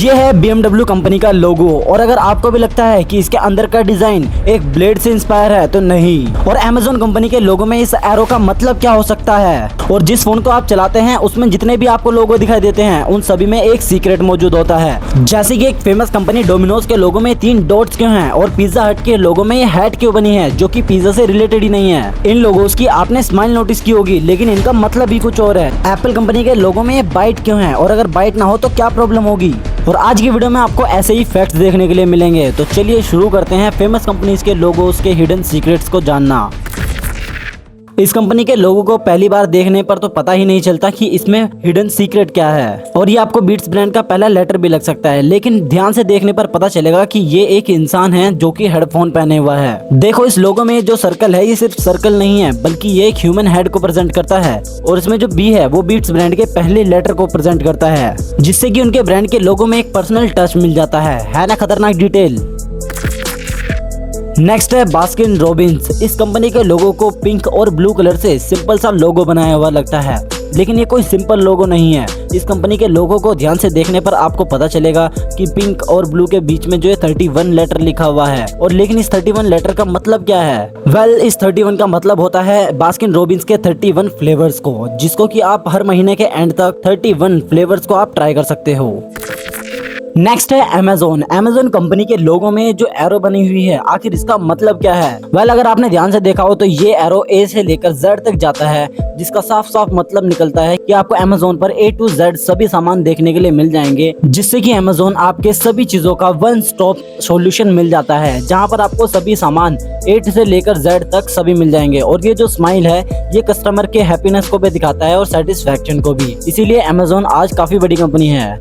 ये है BMW company का लोगो। और अगर आपको भी लगता है कि इसके अंदर का डिजाइन एक ब्लेड से इंस्पायर है तो नहीं। और Amazon कंपनी के लोगो में इस एरो का मतलब क्या हो सकता है। और जिस फोन को आप चलाते हैं उसमें जितने भी आपको लोगो दिखाई देते हैं उन सभी में एक सीक्रेट मौजूद होता है। जैसे कि एक फेमस कंपनी डोमिनोज के लोगो में 3 डॉट्स क्यों हैं और पिज्जा हट के लोगो में ये हैट क्यों बनी है जो कि पिज्जा से रिलेटेड ही नहीं है। इन लोगोस की आपने स्माइल नोटिस की होगी लेकिन इनका मतलब ही कुछ और है। एप्पल कंपनी के लोगो में ये बाइट क्यों है और अगर बाइट ना हो तो क्या प्रॉब्लम होगी। और आज की वीडियो में आपको ऐसे ही फैक्ट्स देखने के लिए मिलेंगे। तो चलिए शुरू करते हैं फेमस कंपनीज के लोगोस के हिडन सीक्रेट्स को जानना। इस कंपनी के लोगों को पहली बार देखने पर तो पता ही नहीं चलता कि इसमें हिडन सीक्रेट क्या है। और ये आपको बीट्स ब्रांड का पहला लेटर भी लग सकता है लेकिन ध्यान से देखने पर पता चलेगा कि ये एक इंसान है जो कि हेडफोन पहने हुआ है। देखो इस लोगो में जो सर्कल है ये सिर्फ सर्कल नहीं है बल्कि ये एक ह्यूमन हेड को प्रेजेंट करता है। और इसमें जो बी है वो बीट्स ब्रांड के पहले लेटर को प्रेजेंट करता है जिससे कि उनके ब्रांड के लोगो में एक पर्सनल टच मिल जाता है ना खतरनाक डिटेल। नेक्स्ट है बास्किन रॉबिन्स। इस कंपनी के लोगो को पिंक और ब्लू कलर से सिंपल सा लोगो बनाया हुआ लगता है लेकिन ये कोई सिंपल लोगो नहीं है। इस कंपनी के लोगो को ध्यान से देखने पर आपको पता चलेगा कि पिंक और ब्लू के बीच में जो है 31 लेटर लिखा हुआ है। और लेकिन इस 31 लेटर का मतलब क्या है। वेल इस 31 का मतलब होता है बास्किन रॉबिन्स के 31 फ्लेवर्स को, जिसको कि आप हर महीने के एंड तक 31 फ्लेवर्स को आप ट्राई कर सकते हो। नेक्स्ट है Amazon कंपनी के लोगो में जो एरो बनी हुई है आखिर इसका मतलब क्या है। वेल अगर आपने ध्यान से देखा हो तो ये एरो A से लेकर Z तक जाता है जिसका साफ साफ मतलब निकलता है कि आपको Amazon पर A to Z सभी सामान देखने के लिए मिल जाएंगे जिससे कि Amazon आपके सभी चीजों का वन स्टॉप सॉल्यूशन मिल जाता है जहां पर आपको सभी सामान A से लेकर Z तक सभी मिल जाएंगे। और ये जो स्माइल है ये कस्टमर के हैप्पीनेस को भी दिखाता है और सेटिस्फैक्शन को भी, इसीलिए Amazon आज काफी बड़ी कंपनी है।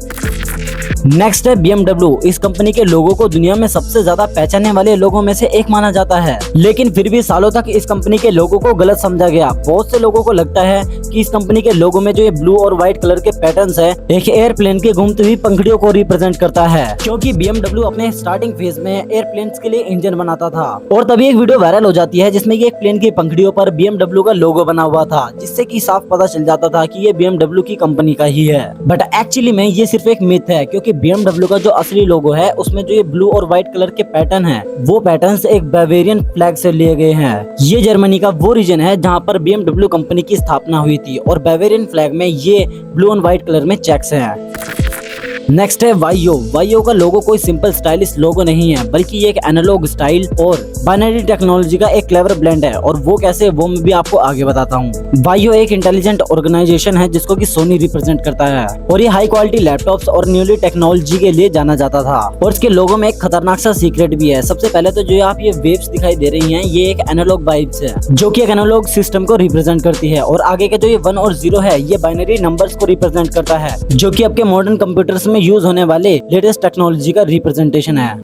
नेक्स्ट है BMW। इस कंपनी के लोगों को दुनिया में सबसे ज्यादा पहचानने वाले लोगों में से एक माना जाता है लेकिन फिर भी सालों तक इस कंपनी के लोगों को गलत समझा गया। बहुत से लोगों को लगता है कि इस कंपनी के लोगों में जो ये ब्लू और व्हाइट कलर के पैटर्न्स है एक एयरप्लेन के घूमती हुई पंखुड़ियों को रिप्रेजेंट करता है क्योंकि BMW अपने स्टार्टिंग फेज में एयरप्लेन्स के लिए इंजन बनाता था। और तभी एक वीडियो वायरल हो जाती है जिसमें एक प्लेन की पंखुड़ियों पर BMW का लोगो बना हुआ था जिससे कि साफ पता चल जाता था कि ये BMW की कंपनी का ही है। बट एक्चुअली में ये सिर्फ एक मिथ है क्योंकि BMW का जो असली लोगो है उसमें जो ये ब्लू और व्हाइट कलर के पैटर्न है वो पैटर्न्स एक बावेरियन फ्लैग से लिए गए हैं। ये जर्मनी का वो रीजन है जहां पर BMW कंपनी की स्थापना हुई थी और बावेरियन फ्लैग में ये ब्लू और व्हाइट कलर में चेक्स हैं। नेक्स्ट है वाइयो का लोगो कोई सिंपल स्टाइलिश लोगो नहीं है बल्कि ये एक एनालॉग स्टाइल और बाइनरी टेक्नोलॉजी का एक क्लेवर ब्लेंड है। और वो कैसे वो मैं भी आपको आगे बताता हूँ। वाइयो एक इंटेलिजेंट ऑर्गेनाइजेशन है जिसको कि सोनी रिप्रेजेंट करता है और ये हाई क्वालिटी लैपटॉप्स और न्यूली टेक्नोलॉजी के लिए जाना जाता था। और इसके लोगो में एक खतरनाक सा सीक्रेट भी है। सबसे पहले तो जो आप ये वेव्स दिखाई दे रही है ये एक एनालॉग वाइब्स है जो की एक एनालॉग सिस्टम को रिप्रेजेंट करती है। और आगे के जो ये 1 और 0 है ये बाइनरी नंबर्स को रिप्रेजेंट करता है जो की आपके मॉडर्न कंप्यूटर्स में यूज होने वाले लेटेस्ट टेक्नोलॉजी का रिप्रेजेंटेशन है।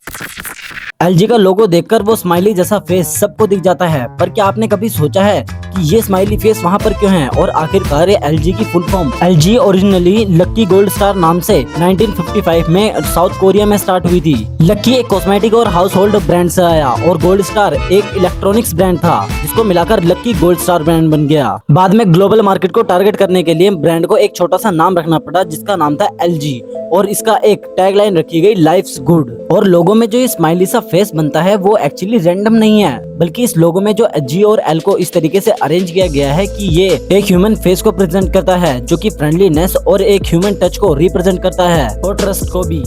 LG का लोगो देखकर वो स्माइली जैसा फेस सबको दिख जाता है पर क्या आपने कभी सोचा है कि ये स्माइली फेस वहाँ पर क्यों है। और आखिरकार LG की फुल फॉर्म LG ओरिजिनली लक्की गोल्ड स्टार नाम से 1955 में साउथ कोरिया में स्टार्ट हुई थी। लक्की एक कॉस्मेटिक और हाउस होल्ड ब्रांड से आया और गोल्ड स्टार एक इलेक्ट्रॉनिक्स ब्रांड था जिसको मिलाकर लक्की गोल्ड स्टार ब्रांड बन गया। बाद में ग्लोबल मार्केट को टारगेट करने के लिए ब्रांड को एक छोटा सा नाम रखना पड़ा जिसका नाम था LG और इसका एक टैगलाइन रखी गई लाइफ्स गुड। और लोगो में जो ये स्माइली सा फेस बनता है वो एक्चुअली रैंडम नहीं है बल्कि इस लोगो में जो G और L को इस तरीके से अरेंज किया गया है कि ये एक ह्यूमन फेस को प्रेजेंट करता है जो कि फ्रेंडलीनेस और एक ह्यूमन टच को रिप्रेजेंट करता है और ट्रस्ट को भी।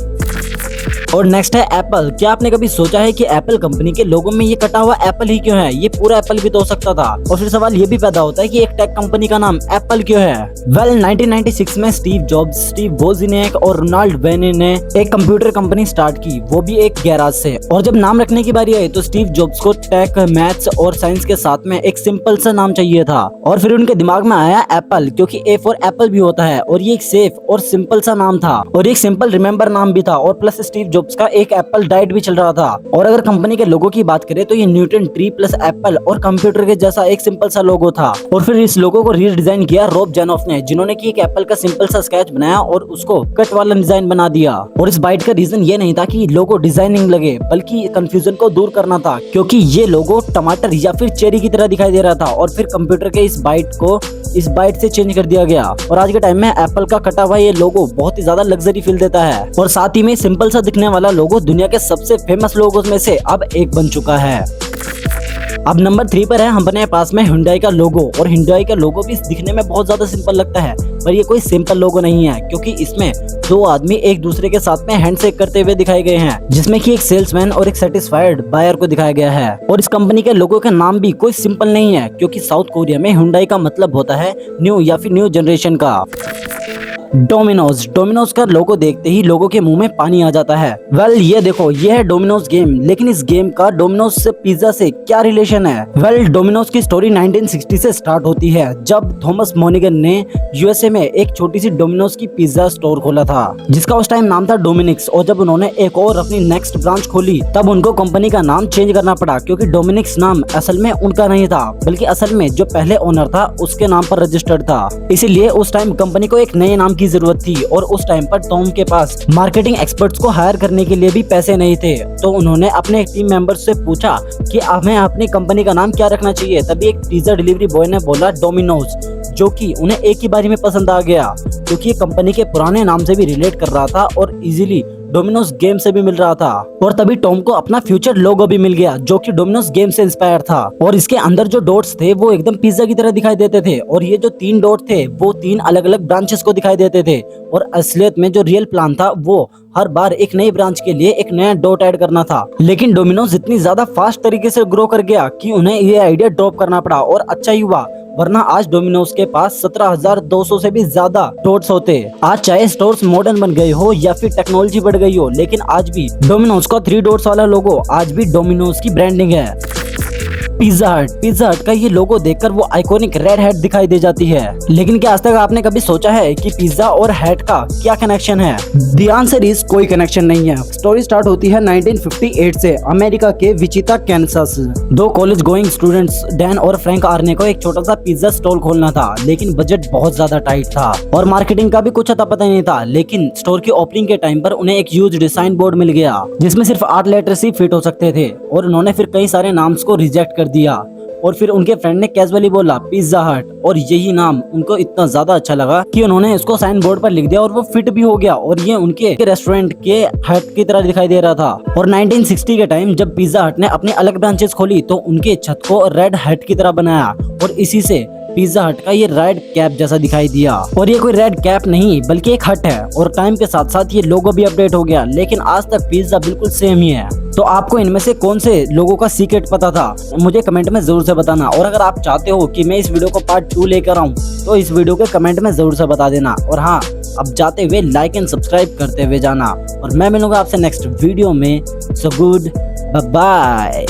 और नेक्स्ट है एप्पल। क्या आपने कभी सोचा है कि एप्पल कंपनी के लोगो में ये कटा हुआ एप्पल ही क्यों है। ये पूरा एप्पल भी तो हो सकता था। और फिर सवाल ये भी पैदा होता है कि एक टेक कंपनी का नाम एप्पल क्यों है। वेल 1996 में स्टीव जॉब्स, स्टीव वोजिनियाक और रोनाल्ड वेने ने एक कंप्यूटर कंपनी स्टार्ट की, वो भी एक गैराज से। और जब नाम रखने की बारी आई तो स्टीव जॉब्स को टेक, मैथ्स और साइंस के साथ में एक सिंपल सा नाम चाहिए था। और फिर उनके दिमाग में आया एप्पल क्योंकि ए फॉर एप्पल भी होता है और ये एक सेफ और सिंपल सा नाम था और एक सिंपल रिमेम्बर नाम भी था। और प्लस स्टीव जॉब्स का एक एप्पल डाइट भी चल रहा था। और अगर कंपनी के लोगो की बात करें तो ये न्यूटन ट्री प्लस एप्पल और कंप्यूटर के जैसा एक सिंपल सा लोगो था। और फिर इस लोगो को रीडिजाइन किया रॉब जेनॉफ ने जिन्होंने की एक एप्पल का सिंपल सा स्केच बनाया और उसको कट वाला डिजाइन बना दिया। और इस बाइट का रीजन ये नहीं था कि लोगो डिजाइनिंग लगे बल्कि कंफ्यूजन को दूर करना था क्योंकि ये लोगो टमाटर या फिर चेरी की तरह दिखाई दे रहा था। और फिर कंप्यूटर के इस बाइट को इस बाइट से चेंज कर दिया गया और आज के टाइम में एप्पल का कटा हुआ ये लोगो बहुत ही ज्यादा लग्जरी फील देता है और साथ ही में सिंपल सा दिखने वाला लोगो दुनिया के सबसे फेमस लोगों में से अब एक बन चुका है। अब नंबर 3 पर है हमारे पास में Hyundai का लोगो और Hyundai का लोगो भी दिखने में बहुत ज्यादा सिंपल लगता है, पर ये कोई सिंपल लोगो नहीं है क्योंकि इसमें दो आदमी एक दूसरे के साथ में हैंडशेक करते हुए दिखाए गए हैं, जिसमें कि एक सेल्समैन और एक सेटिस्फाइड बायर को दिखाया गया है। और इस कंपनी के लोगो का नाम भी कोई सिंपल नहीं है क्योंकि साउथ कोरिया में Hyundai का मतलब होता है न्यू या फिर न्यू जनरेशन का। डोमिनोज का लोगो देखते ही लोगों के मुंह में पानी आ जाता है। ये देखो, ये है डोमिनोज गेम, लेकिन इस गेम का डोमिनोज से पिज्जा से क्या रिलेशन है? डोमिनोज की स्टोरी 1960 से स्टार्ट होती है जब थॉमस मोनिगन ने यूएसए में एक छोटी सी डोमिनोज की पिज्जा स्टोर खोला था जिसका उस टाइम नाम था डोमिनिक्स। और जब उन्होंने एक और अपनी नेक्स्ट ब्रांच खोली तब उनको कंपनी का नाम चेंज करना पड़ा क्योंकि डोमिनिक्स नाम असल में उनका नहीं था बल्कि असल में जो पहले ओनर था उसके नाम पर रजिस्टर्ड था। इसीलिए उस टाइम कंपनी को एक नए नाम की जरूरत थी और उस टाइम पर टॉम के पास मार्केटिंग एक्सपर्ट्स को हायर करने के लिए भी पैसे नहीं थे। तो उन्होंने अपने टीम मेंबर्स से पूछा कि हमें अपनी कंपनी का नाम क्या रखना चाहिए। तभी एक पिज्जा डिलीवरी बॉय ने बोला डोमिनोज, जो कि उन्हें एक ही बारी में पसंद आ गया क्योंकि ये कंपनी के पुराने नाम से भी रिलेट कर रहा था और इजीली डोमिनोज गेम से भी मिल रहा था। और तभी टॉम को अपना फ्यूचर लोगो भी मिल गया जो कि डोमिनोज गेम से इंस्पायर था और इसके अंदर जो डॉट्स थे वो एकदम पिज्जा की तरह दिखाई देते थे और ये जो 3 डॉट थे वो 3 अलग अलग ब्रांचेस को दिखाई देते थे। और असलियत में जो रियल प्लान था वो हर बार एक नई ब्रांच के लिए एक नया डॉट ऐड करना था, लेकिन डोमिनोज इतनी ज्यादा फास्ट तरीके से ग्रो कर गया कि उन्हें ये आइडिया ड्रॉप करना पड़ा और अच्छा ही हुआ, वरना आज डोमिनोज के पास 17,200 से भी ज्यादा डॉट्स होते। आज चाहे स्टोर्स मॉडर्न बन गए हो या फिर टेक्नोलॉजी बढ़ गई हो, लेकिन आज भी डोमिनोज का 3 डॉट्स वाला लोगो आज भी डोमिनोज की ब्रांडिंग है। पिज्जा हट का ये लोगो देखकर वो आइकॉनिक रेड हैट दिखाई दे जाती है, लेकिन क्या आज तक आपने कभी सोचा है कि पिज्जा और हैट का क्या कनेक्शन है? द आंसर इज कोई कनेक्शन नहीं है। स्टोरी स्टार्ट होती है 1958 से अमेरिका के Wichita Kansas. 2 college going students Dan और फ्रैंक आर्ने को एक छोटा सा पिज्जा स्टॉल खोलना था, लेकिन बजट बहुत ज्यादा टाइट था और मार्केटिंग का भी कुछ अता पता नहीं था। लेकिन स्टोर की ओपनिंग के टाइम पर उन्हें एक ह्यूज डिजाइन बोर्ड मिल गया जिसमें सिर्फ 8 लेटर्स ही फिट हो सकते थे और उन्होंने फिर कई सारे नाम्स को रिजेक्ट कर दिया। और फिर उनके फ्रेंड ने कैजुअली बोला पिज्जा हट और यही नाम उनको इतना ज्यादा अच्छा लगा कि उन्होंने इसको साइन बोर्ड पर लिख दिया और वो फिट भी हो गया और ये उनके रेस्टोरेंट के हट की तरह दिखाई दे रहा था। और 1960 के टाइम जब पिज्जा हट ने अपनी अलग ब्रांचेस खोली तो उनके छत को रेड हट की तरह बनाया और इसी से पिज्जा हट का ये रेड कैप जैसा दिखाई दिया। और ये कोई रेड कैप नहीं बल्कि एक हट है और टाइम के साथ साथ ये लोगो भी अपडेट हो गया, लेकिन आज तक पिज्जा बिल्कुल सेम ही है। तो आपको इनमें से कौन से लोगों का सीक्रेट पता था मुझे कमेंट में जरूर से बताना। और अगर आप चाहते हो कि मैं इस वीडियो को पार्ट 2 लेकर आऊं तो इस वीडियो के कमेंट में जरूर से बता देना। और हाँ, अब जाते हुए लाइक एंड सब्सक्राइब करते हुए जाना और मैं मिलूंगा आपसे नेक्स्ट वीडियो में। So good bye.